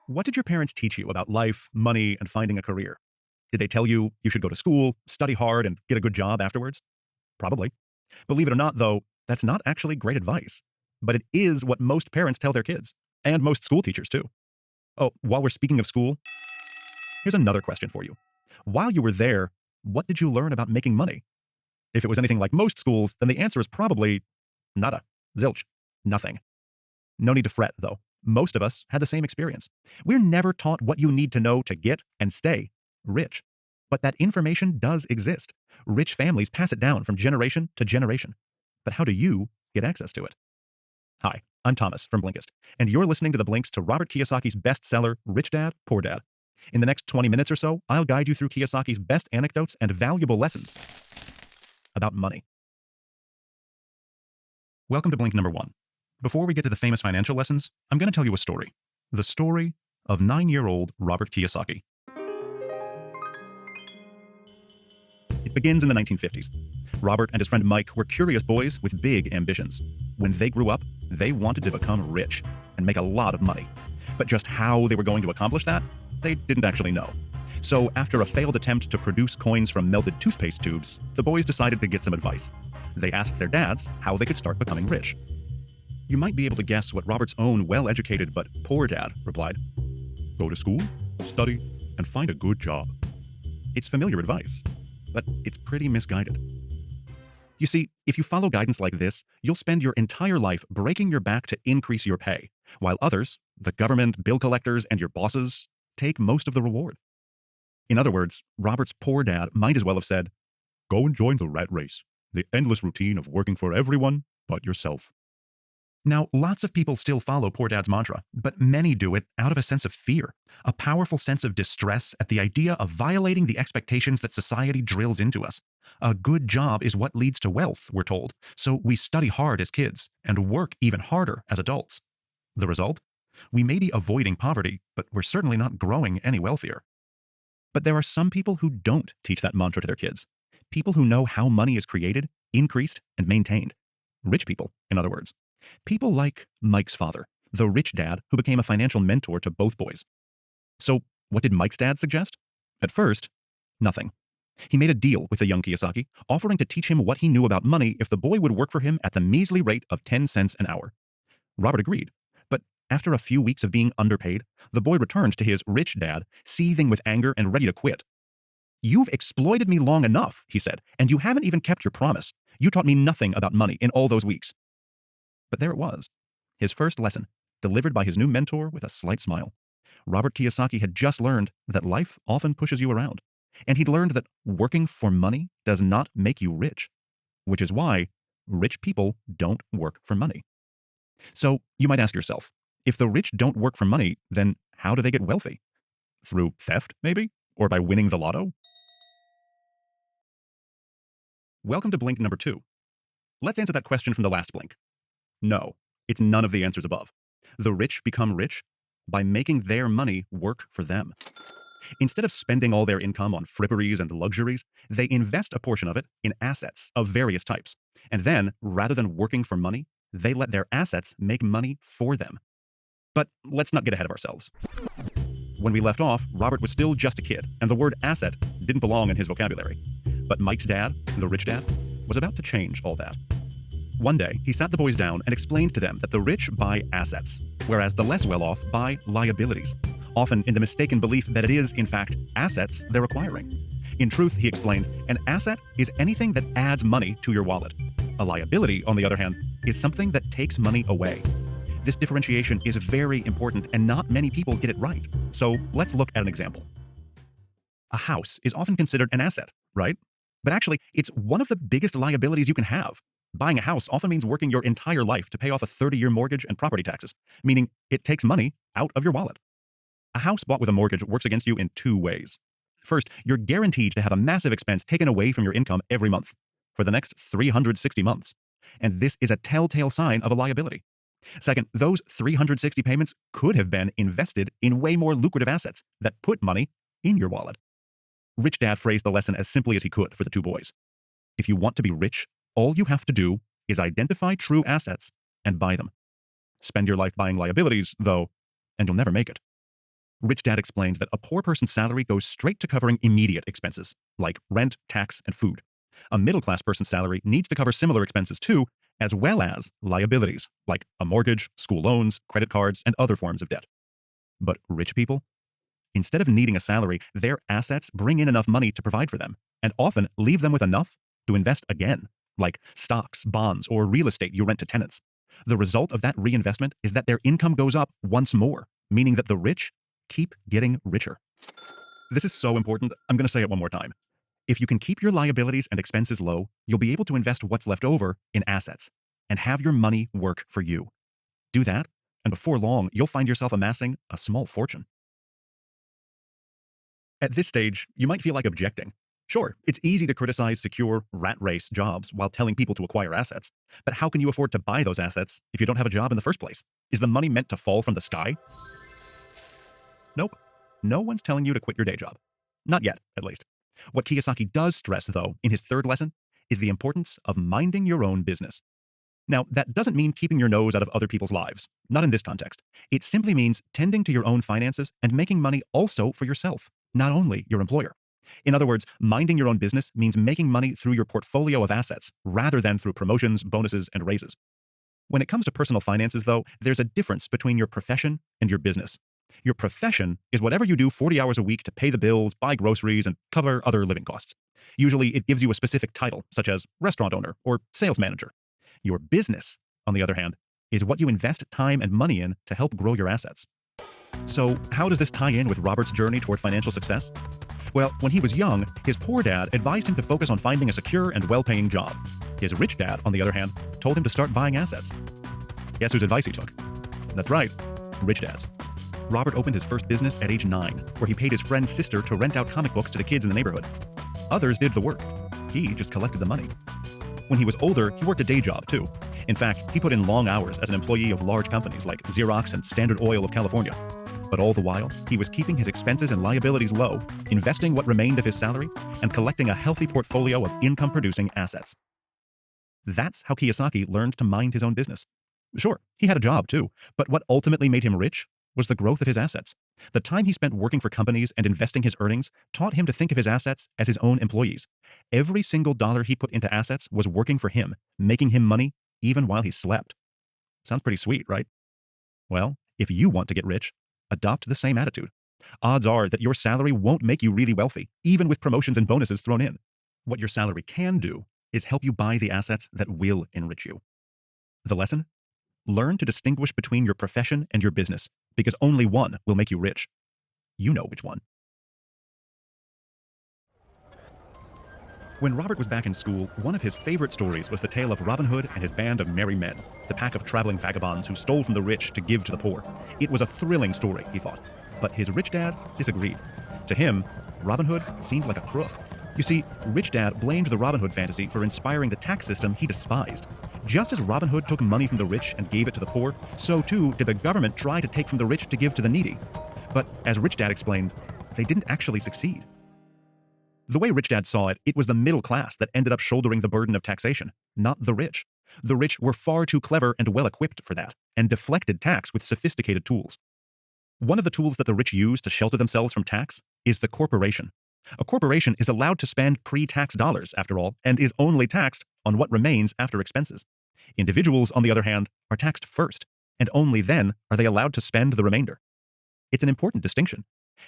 What did your parents teach you about life, money, and finding a career? Did they tell you you should go to school, study hard, and get a good job afterwards? Probably. Believe it or not, though, that's not actually great advice. But it is what most parents tell their kids, and most school teachers, too. Oh, while we're speaking of school, here's another question for you. While you were there, what did you learn about making money? If it was anything like most schools, then the answer is probably nada, zilch, nothing. No need to fret, though. Most of us had the same experience. We're never taught what you need to know to get and stay rich. But that information does exist. Rich families pass it down from generation to generation. But how do you get access to it? Hi, I'm Thomas from Blinkist, and you're listening to the Blinks to Robert Kiyosaki's bestseller, Rich Dad, Poor Dad. In the next 20 minutes or so, I'll guide you through Kiyosaki's best anecdotes and valuable lessons about money. Welcome to Blink number 1. Before we get to the famous financial lessons, I'm going to tell you a story. The story of 9-year-old Robert Kiyosaki. It begins in the 1950s. Robert and his friend Mike were curious boys with big ambitions. When they grew up, they wanted to become rich and make a lot of money. But just how they were going to accomplish that, they didn't actually know. So after a failed attempt to produce coins from melted toothpaste tubes, the boys decided to get some advice. They asked their dads how they could start becoming rich. You might be able to guess what Robert's own well-educated but poor dad replied. Go to school, study, and find a good job. It's familiar advice, but it's pretty misguided. You see, if you follow guidance like this, you'll spend your entire life breaking your back to increase your pay, while others, the government, bill collectors, and your bosses, take most of the reward. In other words, Robert's poor dad might as well have said, go and join the rat race, the endless routine of working for everyone but yourself. Now, lots of people still follow Poor Dad's mantra, but many do it out of a sense of fear, a powerful sense of distress at the idea of violating the expectations that society drills into us. A good job is what leads to wealth, we're told, so we study hard as kids and work even harder as adults. The result? We may be avoiding poverty, but we're certainly not growing any wealthier. But there are some people who don't teach that mantra to their kids. People who know how money is created, increased, and maintained. Rich people, in other words. People like Mike's father, the rich dad who became a financial mentor to both boys. So what did Mike's dad suggest? At first, nothing. He made a deal with the young Kiyosaki, offering to teach him what he knew about money if the boy would work for him at the measly rate of 10 cents an hour. Robert agreed, but after a few weeks of being underpaid, the boy returned to his rich dad, seething with anger and ready to quit. You've exploited me long enough, he said, and you haven't even kept your promise. You taught me nothing about money in all those weeks. But there it was, his first lesson, delivered by his new mentor with a slight smile. Robert Kiyosaki had just learned that life often pushes you around, and he'd learned that working for money does not make you rich, which is why rich people don't work for money. So you might ask yourself, if the rich don't work for money, then how do they get wealthy? Through theft, maybe? Or by winning the lotto? Welcome to Blink number 2. Let's answer that question from the last blink. No, it's none of the answers above. The rich become rich by making their money work for them. Instead of spending all their income on fripperies and luxuries, they invest a portion of it in assets of various types. And then, rather than working for money, they let their assets make money for them. But let's not get ahead of ourselves. When we left off, Robert was still just a kid, and the word asset didn't belong in his vocabulary. But Mike's dad, the rich dad, was about to change all that. One day, he sat the boys down and explained to them that the rich buy assets, whereas the less well-off buy liabilities, often in the mistaken belief that it is, in fact, assets they're acquiring. In truth, he explained, an asset is anything that adds money to your wallet. A liability, on the other hand, is something that takes money away. This differentiation is very important, and not many people get it right. So let's look at an example. A house is often considered an asset, right? But actually, it's one of the biggest liabilities you can have. Buying a house often means working your entire life to pay off a 30-year mortgage and property taxes, meaning it takes money out of your wallet. A house bought with a mortgage works against you in 2 ways. First, you're guaranteed to have a massive expense taken away from your income every month for the next 360 months. And this is a telltale sign of a liability. Second, those 360 payments could have been invested in way more lucrative assets that put money in your wallet. Rich Dad phrased the lesson as simply as he could for the 2 boys. If you want to be rich, all you have to do is identify true assets and buy them. Spend your life buying liabilities, though, and you'll never make it. Rich Dad explained that a poor person's salary goes straight to covering immediate expenses, like rent, tax, and food. A middle-class person's salary needs to cover similar expenses too, as well as liabilities, like a mortgage, school loans, credit cards, and other forms of debt. But rich people? Instead of needing a salary, their assets bring in enough money to provide for them, and often leave them with enough to invest again, like stocks, bonds, or real estate you rent to tenants. The result of that reinvestment is that their income goes up once more, meaning that the rich keep getting richer. This is so important, I'm going to say it one more time. If you can keep your liabilities and expenses low, you'll be able to invest what's left over in assets and have your money work for you. Do that, and before long, you'll find yourself amassing a small fortune. At this stage, you might feel like objecting. Sure, it's easy to criticize secure, rat race jobs while telling people to acquire assets, but how can you afford to buy those assets if you don't have a job in the first place? Is the money meant to fall from the sky? Nope. No one's telling you to quit your day job. Not yet, at least. What Kiyosaki does stress, though, in his third lesson, is the importance of minding your own business. Now, that doesn't mean keeping your nose out of other people's lives. Not in this context. It simply means tending to your own finances and making money also for yourself, not only your employer. In other words, minding your own business means making money through your portfolio of assets, rather than through promotions, bonuses, and raises. When it comes to personal finances, though, there's a difference between your profession and your business. Your profession is whatever you do 40 hours a week to pay the bills, buy groceries, and cover other living costs. Usually, it gives you a specific title, such as restaurant owner or sales manager. Your business, on the other hand, is what you invest time and money in to help grow your assets. So, how does this tie in with Robert's journey toward financial success? Well, when he was young, his poor dad advised him to focus on finding a secure and well-paying job. His rich dad, on the other hand, told him to start buying assets. Guess whose advice he took? That's right, rich dads. Robert opened his first business at age 9, where he paid his friend's sister to rent out comic books to the kids in the neighborhood. Others did the work. He just collected the money. When he was older, he worked a day job, too. In fact, he put in long hours as an employee of large companies like Xerox and Standard Oil of California. But all the while, he was keeping his expenses and liabilities low, investing what remained of his salary, and collecting a healthy portfolio of income-producing assets. That's how Kiyosaki learned to mind his own business. Sure, he had a job, too, but what ultimately made him rich was the growth of his assets. The time he spent working for companies and investing his earnings taught him to think of his assets as his own employees. Every single dollar he put into assets was working for him, making him money even while he slept. Sounds pretty sweet, right? Well, if you want to get rich, adopt the same attitude. Odds are that your salary won't make you really wealthy, even with promotions and bonuses thrown in. What your salary can do is help you buy the assets that will enrich you. The lesson? Learn to distinguish between your profession and your business, because only one will make you rich. You know which one. When Robert was back in school, one of his favorite stories was the tale of Robin Hood and his band of merry men, the pack of traveling vagabonds who stole from the rich to give to the poor. It was a thrilling story, he thought. But his rich dad disagreed. To him, Robin Hood seemed like a crook. You see, Rich Dad blamed the Robin Hood fantasy for inspiring the tax system he despised. Just as Robin Hood took money from the rich and gave it to the poor, so too did the government try to take from the rich to give to the needy. But as Rich Dad explained, they didn't actually succeed. The way Rich Dad saw it, it was the middle class that ended up shouldering the burden of taxation, not the rich. The rich were far too clever and well-equipped for that, and deflected tax with sophisticated tools. One of the tools that the rich use to shelter themselves from tax is the corporation. A corporation is allowed to spend pre-tax dollars, after all, and is only taxed on what remains after expenses. Individuals, on the other hand, are taxed first, and only then are they allowed to spend the remainder. It's an important distinction.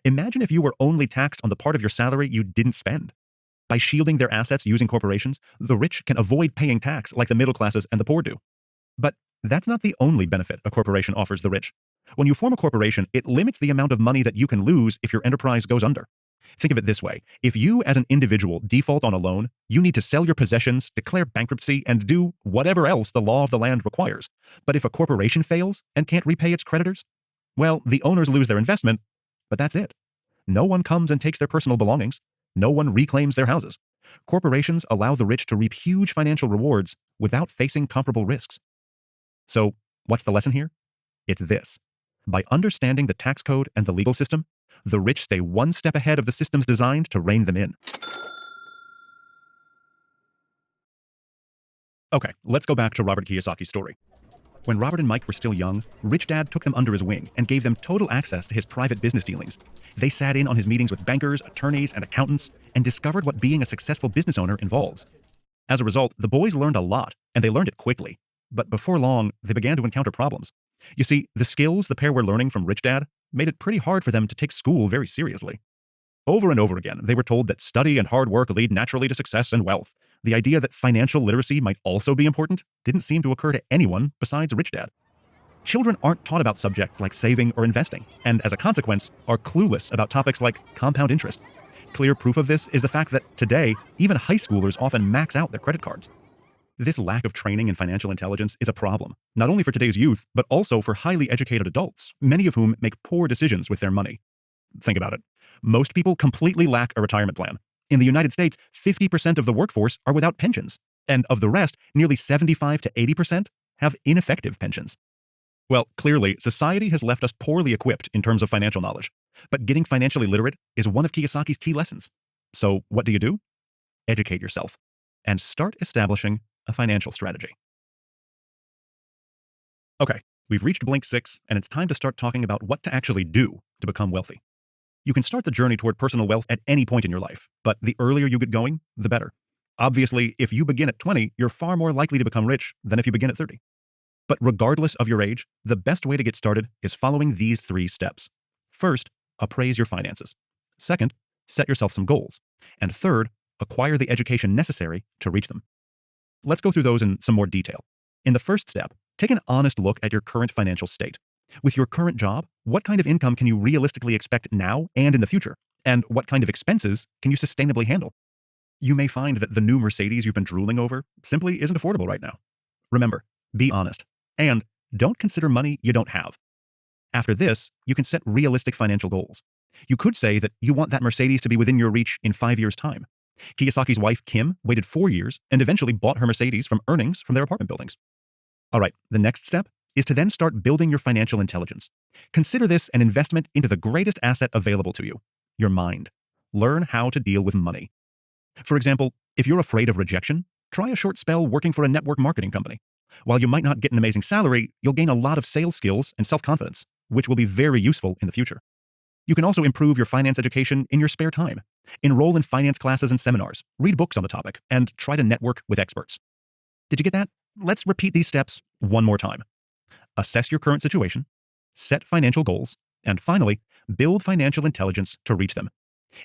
Imagine if you were only taxed on the part of your salary you didn't spend. By shielding their assets using corporations, the rich can avoid paying tax like the middle classes and the poor do. But that's not the only benefit a corporation offers the rich. When you form a corporation, it limits the amount of money that you can lose if your enterprise goes under. Think of it this way. If you as an individual default on a loan, you need to sell your possessions, declare bankruptcy, and do whatever else the law of the land requires. But if a corporation fails and can't repay its creditors, well, the owners lose their investment, but that's it. No one comes and takes their personal belongings. No one reclaims their houses. Corporations allow the rich to reap huge financial rewards without facing comparable risks. So, what's the lesson here? It's this. By understanding the tax code and the legal system, the rich stay one step ahead of the systems designed to rein them in. Okay, let's go back to Robert Kiyosaki's story. When Robert and Mike were still young, Rich Dad took them under his wing and gave them total access to his private business dealings. They sat in on his meetings with bankers, attorneys, and accountants and discovered what being a successful business owner involves. As a result, the boys learned a lot, and they learned it quickly. But before long, they began to encounter problems. You see, the skills the pair were learning from Rich Dad made it pretty hard for them to take school very seriously. Over and over again, they were told that study and hard work lead naturally to success and wealth. The idea that financial literacy might also be important didn't seem to occur to anyone besides Rich Dad. Children aren't taught about subjects like saving or investing, and as a consequence, are clueless about topics like compound interest. Clear proof of this is the fact that today, even high schoolers often max out their credit cards. This lack of training in financial intelligence is a problem, not only for today's youth, but also for highly educated adults, many of whom make poor decisions with their money. Think about it. Most people completely lack a retirement plan. In the United States, 50% of the workforce are without pensions, and of the rest, nearly 75 to 80% have ineffective pensions. Well, clearly, society has left us poorly equipped in terms of financial knowledge, but getting financially literate is one of Kiyosaki's key lessons. So what do? Educate yourself and start establishing a financial strategy. Okay, we've reached Blink 6, and it's time to start talking about what to actually do to become wealthy. You can start the journey toward personal wealth at any point in your life, but the earlier you get going, the better. Obviously, if you begin at 20, you're far more likely to become rich than if you begin at 30. But regardless of your age, the best way to get started is following these 3 steps. First, appraise your finances. Second, set yourself some goals. And third, acquire the education necessary to reach them. Let's go through those in some more detail. In the first step, take an honest look at your current financial state. With your current job, what kind of income can you realistically expect now and in the future? And what kind of expenses can you sustainably handle? You may find that the new Mercedes you've been drooling over simply isn't affordable right now. Remember, be honest. And don't consider money you don't have. After this, you can set realistic financial goals. You could say that you want that Mercedes to be within your reach in 5 years' time. Kiyosaki's wife, Kim, waited 4 years and eventually bought her Mercedes from earnings from their apartment buildings. All right, the next step is to then start building your financial intelligence. Consider this an investment into the greatest asset available to you, your mind. Learn how to deal with money. For example, if you're afraid of rejection, try a short spell working for a network marketing company. While you might not get an amazing salary, you'll gain a lot of sales skills and self-confidence, which will be very useful in the future. You can also improve your finance education in your spare time. Enroll in finance classes and seminars, read books on the topic, and try to network with experts. Did you get that? Let's repeat these steps one more time. Assess your current situation, set financial goals, and finally, build financial intelligence to reach them.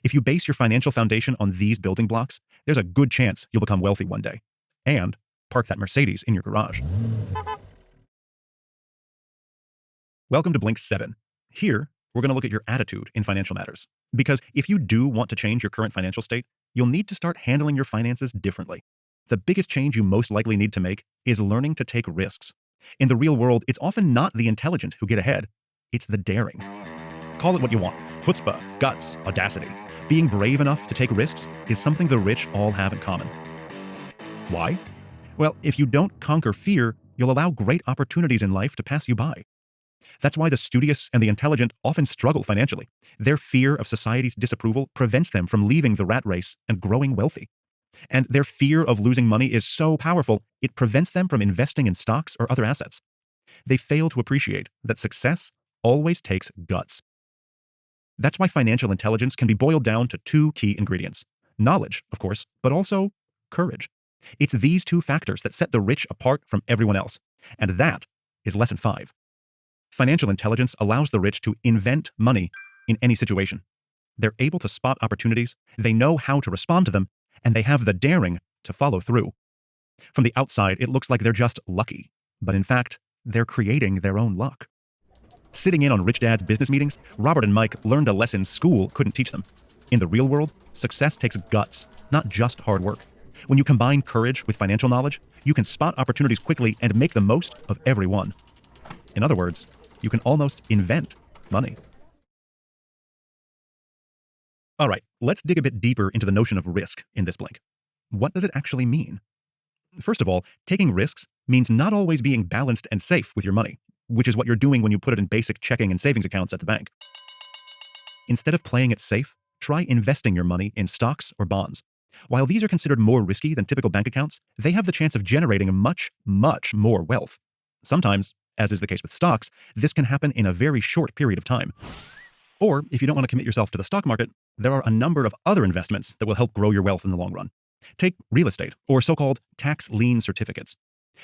If you base your financial foundation on these building blocks, there's a good chance you'll become wealthy one day. And park that Mercedes in your garage. Welcome to Blink 7. Here, we're going to look at your attitude in financial matters. Because if you do want to change your current financial state, you'll need to start handling your finances differently. The biggest change you most likely need to make is learning to take risks. In the real world, it's often not the intelligent who get ahead, it's the daring. Call it what you want: chutzpah, guts, audacity. Being brave enough to take risks is something the rich all have in common. Why? Well, if you don't conquer fear, you'll allow great opportunities in life to pass you by. That's why the studious and the intelligent often struggle financially. Their fear of society's disapproval prevents them from leaving the rat race and growing wealthy. And their fear of losing money is so powerful, it prevents them from investing in stocks or other assets. They fail to appreciate that success always takes guts. That's why financial intelligence can be boiled down to 2 key ingredients. Knowledge, of course, but also courage. It's these 2 factors that set the rich apart from everyone else. And that is lesson 5. Financial intelligence allows the rich to invent money in any situation. They're able to spot opportunities, they know how to respond to them, and they have the daring to follow through. From the outside, it looks like they're just lucky, but in fact, they're creating their own luck. Sitting in on Rich Dad's business meetings, Robert and Mike learned a lesson school couldn't teach them. In the real world, success takes guts, not just hard work. When you combine courage with financial knowledge, you can spot opportunities quickly and make the most of every one. In other words, you can almost invent money. All right, let's dig a bit deeper into the notion of risk in this blink. What does it actually mean? First of all, taking risks means not always being balanced and safe with your money, which is what you're doing when you put it in basic checking and savings accounts at the bank. Instead of playing it safe, try investing your money in stocks or bonds. While these are considered more risky than typical bank accounts, they have the chance of generating much, much more wealth. Sometimes, as is the case with stocks, this can happen in a very short period of time. Or, if you don't want to commit yourself to the stock market, there are a number of other investments that will help grow your wealth in the long run. Take real estate, or so-called tax lien certificates.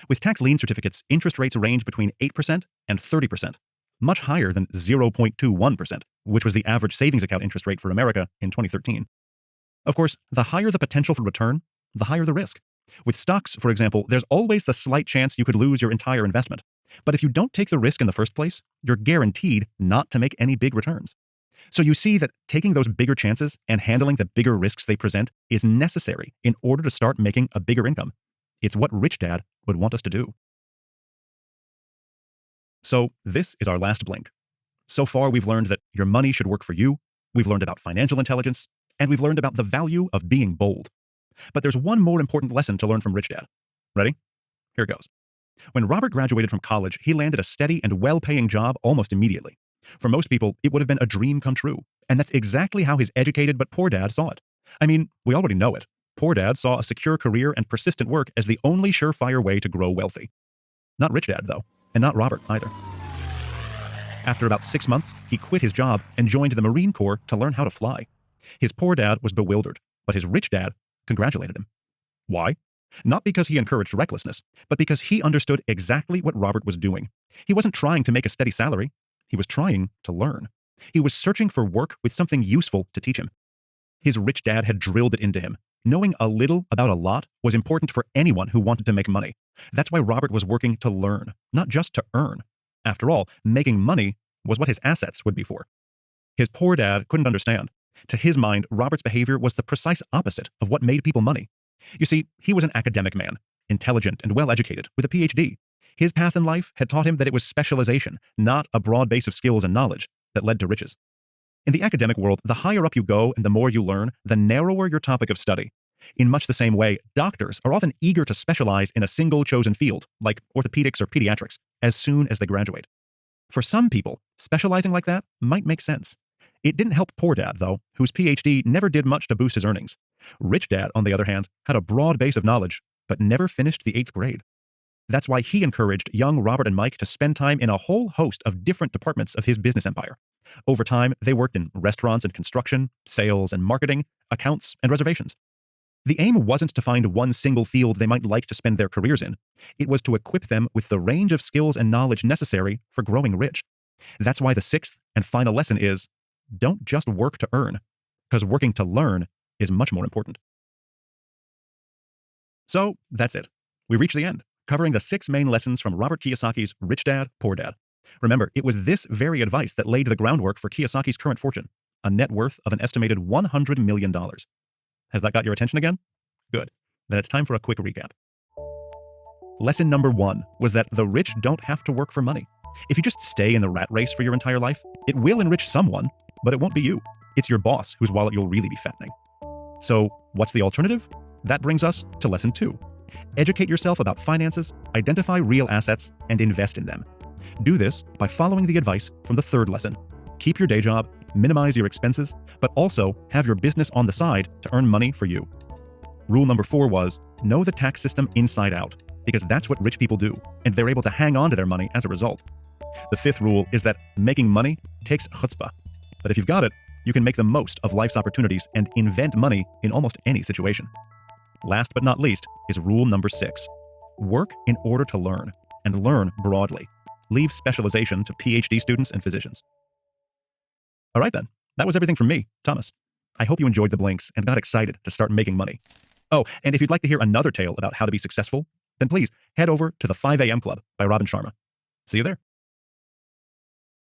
With tax lien certificates, interest rates range between 8% and 30%, much higher than 0.21%, which was the average savings account interest rate for America in 2013. Of course, the higher the potential for return, the higher the risk. With stocks, for example, there's always the slight chance you could lose your entire investment. But if you don't take the risk in the first place, you're guaranteed not to make any big returns. So you see that taking those bigger chances and handling the bigger risks they present is necessary in order to start making a bigger income. It's what Rich Dad would want us to do. So this is our last blink. So far, we've learned that your money should work for you, we've learned about financial intelligence, and we've learned about the value of being bold. But there's one more important lesson to learn from Rich Dad. Ready? Here goes. When Robert graduated from college, he landed a steady and well-paying job almost immediately. For most people, it would have been a dream come true. And that's exactly how his educated but poor dad saw it. I mean, we already know it. Poor dad saw a secure career and persistent work as the only surefire way to grow wealthy. Not Rich Dad, though, and not Robert either. After about 6 months, he quit his job and joined the Marine Corps to learn how to fly. His poor dad was bewildered, but his rich dad congratulated him. Why? Not because he encouraged recklessness, but because he understood exactly what Robert was doing. He wasn't trying to make a steady salary. He was trying to learn. He was searching for work with something useful to teach him. His rich dad had drilled it into him. Knowing a little about a lot was important for anyone who wanted to make money. That's why Robert was working to learn, not just to earn. After all, making money was what his assets would be for. His poor dad couldn't understand. To his mind, Robert's behavior was the precise opposite of what made people money. You see, he was an academic man, intelligent and well-educated, with a PhD. His path in life had taught him that it was specialization, not a broad base of skills and knowledge, that led to riches. In the academic world, the higher up you go and the more you learn, the narrower your topic of study. In much the same way, doctors are often eager to specialize in a single chosen field, like orthopedics or pediatrics, as soon as they graduate. For some people, specializing like that might make sense. It didn't help poor dad, though, whose PhD never did much to boost his earnings. Rich dad, on the other hand, had a broad base of knowledge, but never finished the 8th grade. That's why he encouraged young Robert and Mike to spend time in a whole host of different departments of his business empire. Over time, they worked in restaurants and construction, sales and marketing, accounts and reservations. The aim wasn't to find one single field they might like to spend their careers in. It was to equip them with the range of skills and knowledge necessary for growing rich. That's why the 6th and final lesson is, don't just work to earn, because working to learn is much more important. So that's it. We reached the end, covering the 6 main lessons from Robert Kiyosaki's Rich Dad, Poor Dad. Remember, it was this very advice that laid the groundwork for Kiyosaki's current fortune, a net worth of an estimated $100 million. Has that got your attention again? Good. Then it's time for a quick recap. Lesson number 1 was that the rich don't have to work for money. If you just stay in the rat race for your entire life, it will enrich someone, but it won't be you. It's your boss whose wallet you'll really be fattening. So, what's the alternative? That brings us to lesson 2. Educate yourself about finances, identify real assets, and invest in them. Do this by following the advice from the 3rd lesson. Keep your day job, minimize your expenses, but also have your business on the side to earn money for you. Rule number 4 was, know the tax system inside out, because that's what rich people do, and they're able to hang on to their money as a result. The 5th rule is that making money takes chutzpah, but if you've got it, you can make the most of life's opportunities and invent money in almost any situation. Last but not least is rule number 6. Work in order to learn, and learn broadly. Leave specialization to PhD students and physicians. All right then, that was everything from me, Thomas. I hope you enjoyed the blinks and got excited to start making money. Oh, and if you'd like to hear another tale about how to be successful, then please head over to the 5 a.m. Club by Robin Sharma. See you there.